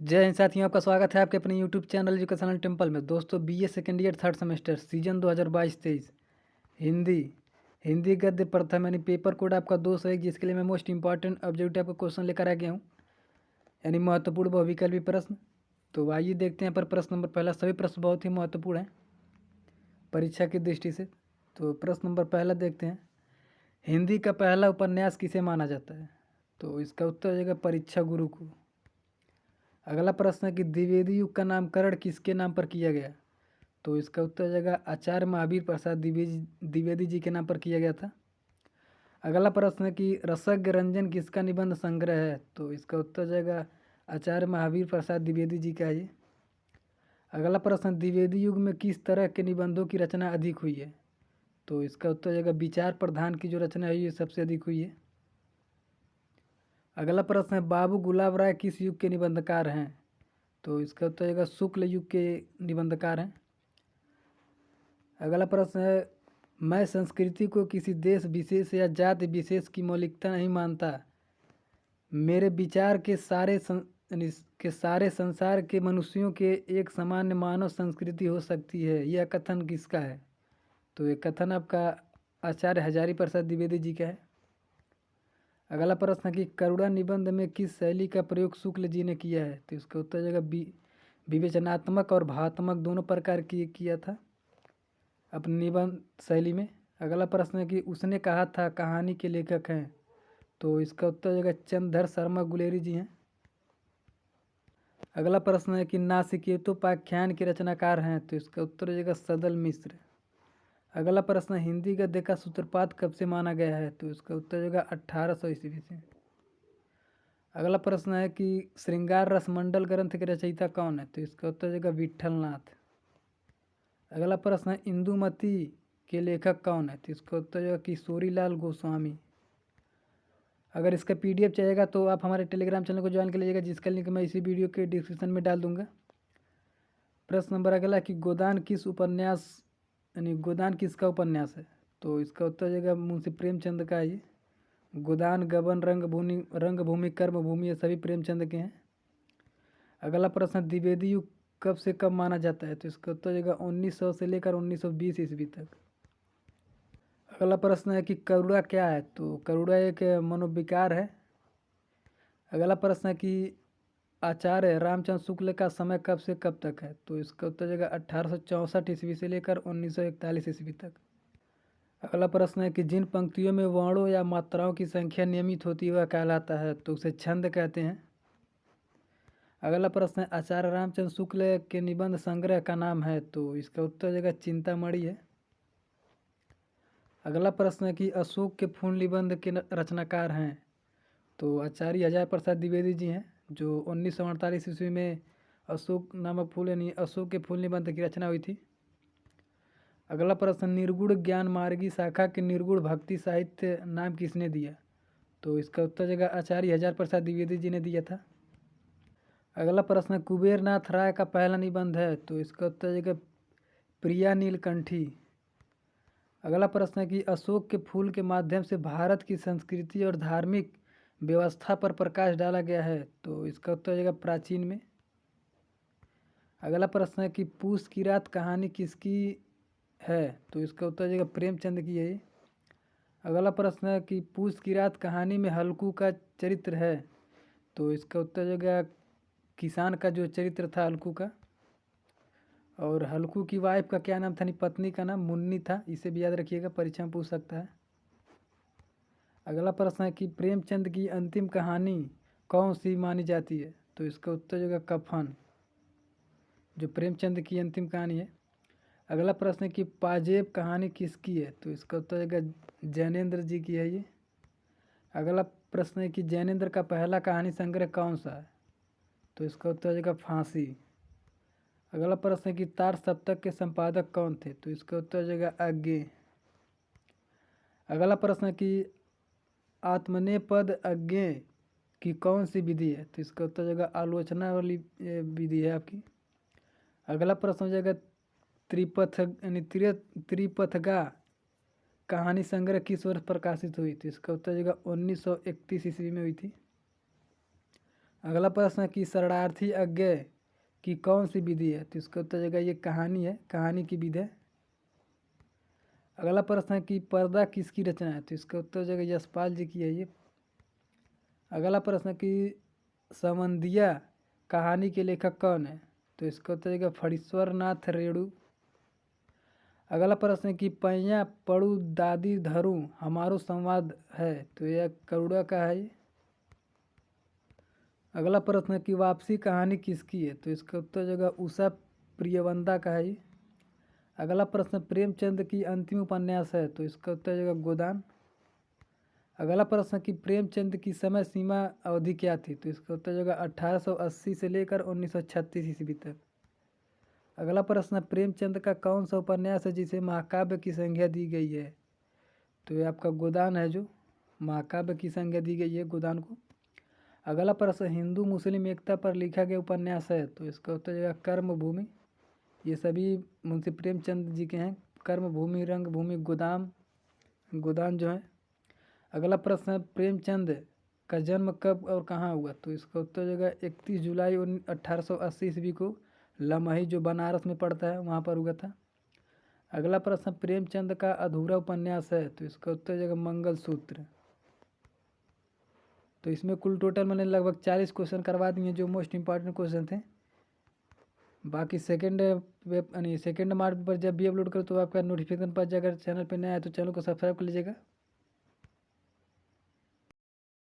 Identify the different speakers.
Speaker 1: जय हिंद साथियों, आपका स्वागत है आपके अपने यूट्यूब चैनल एजुकेशनल टेम्पल में। दोस्तों, BA second year third semester season 2022-23 Hindi Hindi गद्य प्रथम यानी पेपर कोड आपका 201, जिसके लिए मैं मोस्ट इंपॉर्टेंट ऑब्जेक्टिव आपका क्वेश्चन लेकर आ गया हूँ, यानी महत्वपूर्ण बहुविकल्पी प्रश्न। तो आइए देखते हैं पर प्रश्न नंबर पहला। सभी प्रश्न बहुत ही महत्वपूर्ण हैं परीक्षा की दृष्टि से। तो प्रश्न नंबर पहला देखते हैं, हिंदी का पहला उपन्यास किसे माना जाता है? तो इसका उत्तर हो जाएगा परीक्षा गुरु को। अगला प्रश्न है कि द्विवेदी युग का नामकरण किसके नाम पर किया गया? तो इसका उत्तर हो जाएगा आचार्य महावीर प्रसाद द्विवेदी जी के नाम पर किया गया था। अगला प्रश्न है कि रसज्ञ रंजन किसका निबंध संग्रह है? तो इसका उत्तर हो जाएगा आचार्य महावीर प्रसाद द्विवेदी जी का ये। अगला प्रश्न, द्विवेदी युग में किस तरह के निबंधों की रचना अधिक हुई है? तो इसका उत्तर हो जाएगा विचार प्रधान की जो रचना है ये सबसे अधिक हुई है। अगला प्रश्न है, बाबू गुलाब राय किस युग के निबंधकार हैं? तो इसका उत्तर हो जाएगा शुक्ल युग के निबंधकार हैं। अगला प्रश्न है, मैं संस्कृति को किसी देश विशेष या जाति विशेष की मौलिकता नहीं मानता। मेरे विचार के सारे संसार के मनुष्यों के एक सामान्य मानव संस्कृति हो सकती है। यह कथन किसका है? तो ये कथन आपका आचार्य हजारी प्रसाद द्विवेदी जी का है। अगला प्रश्न है कि करुणा निबंध में किस शैली का प्रयोग शुक्ल जी ने किया है? तो इसका उत्तर हो जाएगा विवेचनात्मक और भावात्मक दोनों प्रकार की किया था अपनी निबंध शैली में। अगला प्रश्न है कि उसने कहा था कहानी के लेखक हैं? तो इसका उत्तर हो जाएगा चंद्रधर शर्मा गुलेरी जी हैं। अगला प्रश्न है कि नासिकेतोपाख्यान के रचनाकार हैं? तो इसका उत्तर हो जाएगा सदल मिश्र। अगला प्रश्न, हिंदी गद्य का सूत्रपात कब से माना गया है? तो इसका उत्तर हो जाएगा 1800 ईस्वी से। अगला प्रश्न है कि श्रृंगार रसमंडल ग्रंथ के रचयिता कौन है? तो इसका उत्तर हो जाएगा विट्ठलनाथ। अगला प्रश्न है, इंदुमती के लेखक कौन है? तो इसका उत्तर हो जाएगा किशोरीलाल गोस्वामी। अगर इसका पीडीएफ चाहिएगा तो आप हमारे टेलीग्राम चैनल को ज्वाइन कर लीजिएगा, जिसका लिंक मैं इसी वीडियो के डिस्क्रिप्शन में डाल दूंगा। प्रश्न नंबर अगला कि गोदान किस उपन्यास यानी गोदान किसका उपन्यास है? तो इसका उत्तर हो जाएगा मुंशी प्रेमचंद का। ये गोदान, गबन, रंगभूमि, कर्मभूमि ये सभी प्रेमचंद के हैं। अगला प्रश्न, द्विवेदी युग कब से कब माना जाता है? तो इसका उत्तर हो जाएगा 1900 से लेकर 1920 ईस्वी तक। अगला प्रश्न है कि करुणा क्या है? तो करुणा एक मनोविकार है। अगला प्रश्न है कि आचार्य रामचंद्र शुक्ल का समय कब से कब तक है? तो इसका उत्तर हो जाएगा 1864 ईस्वी से लेकर 1941 ईस्वी तक। अगला प्रश्न है कि जिन पंक्तियों में वर्णों या मात्राओं की संख्या नियमित होती है वह कहलाता है? तो उसे छंद कहते हैं। अगला प्रश्न है, आचार्य रामचंद्र शुक्ल के निबंध संग्रह का नाम है? तो इसका उत्तर हो जाएगा चिंतामणि है। अगला प्रश्न है कि अशोक के फूल निबंध के रचनाकार हैं? तो आचार्य हजारी प्रसाद द्विवेदी जी हैं, जो 1948 ईस्वी में अशोक नामक फूल यानी अशोक के फूल निबंध की रचना हुई थी। अगला प्रश्न, निर्गुण ज्ञान मार्गी शाखा के निर्गुण भक्ति साहित्य नाम किसने दिया? तो इसका उत्तर जगह आचार्य हजारी प्रसाद द्विवेदी जी ने दिया था। अगला प्रश्न, कुबेरनाथ राय का पहला निबंध है? तो इसका उत्तर जगह प्रिया नीलकंठी। अगला प्रश्न है कि अशोक के फूल के माध्यम से भारत की संस्कृति और धार्मिक व्यवस्था पर प्रकाश डाला गया है? तो इसका उत्तर हो जाएगा प्राचीन में। अगला प्रश्न है कि पूस की रात कहानी किसकी है? तो इसका उत्तर हो जाएगा प्रेमचंद की है। अगला प्रश्न है कि पूस की रात कहानी में हल्कू का चरित्र है? तो इसका उत्तर हो जाएगा किसान का जो चरित्र था हल्कू का। और हल्कू की वाइफ का क्या नाम था? नहीं, पत्नी का नाम मुन्नी था। इसे भी याद रखिएगा, परीक्षा में पूछ सकता है। अगला प्रश्न है कि प्रेमचंद की अंतिम कहानी कौन सी मानी जाती है? तो इसका उत्तर जो है कफन, जो प्रेमचंद की अंतिम कहानी है। अगला प्रश्न है कि पाजेब कहानी किसकी है? तो इसका उत्तर है जैनेन्द्र जी की है ये। अगला प्रश्न है कि जैनेन्द्र का पहला कहानी संग्रह कौन सा है? तो इसका उत्तर है फांसी। अगला प्रश्न है कि तार सप्तक के संपादक कौन थे? तो इसका उत्तर हो अज्ञे। अगला प्रश्न है कि आत्मनेपद अज्ञे की कौन सी विधि है? तो इसका उत्तर हो आलोचना वाली विधि है आपकी। अगला प्रश्न हो जाएगा त्रिपथ यानी त्रिपथगा कहानी संग्रह किस वर्ष प्रकाशित हुई थी? इसका उत्तर हो जाएगा 1931 ईस्वी में हुई थी। अगला प्रश्न है कि शरणार्थी आज्ञा की कौन सी विधि है? तो इसका उत्तर जाएगा ये कहानी है, कहानी की विधि है। अगला प्रश्न है कि पर्दा किसकी रचना है? तो इसका उत्तर जाएगा यशपाल जी की है ये। अगला प्रश्न है कि समंदिया कहानी के लेखक कौन है? तो इसका उत्तर जाएगा फणीश्वर नाथ रेणु। अगला प्रश्न है कि पैया पड़ू दादी धरू हमारो संवाद है, तो यह करुड़ा का है ये। अगला प्रश्न है कि वापसी कहानी किसकी है? तो इसका उत्तर जाएगा उषा प्रियवंदा का है ये। अगला प्रश्न प्रेमचंद की अंतिम उपन्यास है, तो इसका उत्तर जाएगा गोदान। अगला प्रश्न कि प्रेमचंद की समय सीमा अवधि क्या थी? तो इसका उत्तर जाएगा 1880 से लेकर 1936 ईस्वी तक। अगला प्रश्न प्रेमचंद का कौन सा उपन्यास है जिसे महाकाव्य की संज्ञा दी गई है? तो ये आपका गोदान है, जो महाकाव्य की संज्ञा दी गई है गोदान को। अगला प्रश्न हिंदू मुस्लिम एकता पर लिखा गया उपन्यास है, तो इसका उत्तर जाएगा कर्मभूमि। ये सभी मुंशी प्रेमचंद जी के हैं, कर्मभूमि, रंगभूमि, गोदान जो है। अगला प्रश्न है प्रेमचंद का जन्म कब और कहाँ हुआ? तो इसका उत्तर जाएगा 31 जुलाई 1880 ईस्वी को लमही, जो बनारस में पड़ता है, वहाँ पर हुआ था। अगला प्रश्न प्रेमचंद का अधूरा उपन्यास है, तो इसका उत्तर जाएगा मंगलसूत्र। तो इसमें कुल टोटल मैंने लगभग 40 क्वेश्चन करवा दिए जो मोस्ट इंपॉर्टेंट क्वेश्चन थे। बाकी सेकेंड मार्च पर जब भी अपलोड करो तो आपका नोटिफिकेशन पर जाएगा। चैनल पर नया है तो चैनल को सब्सक्राइब कर लीजिएगा।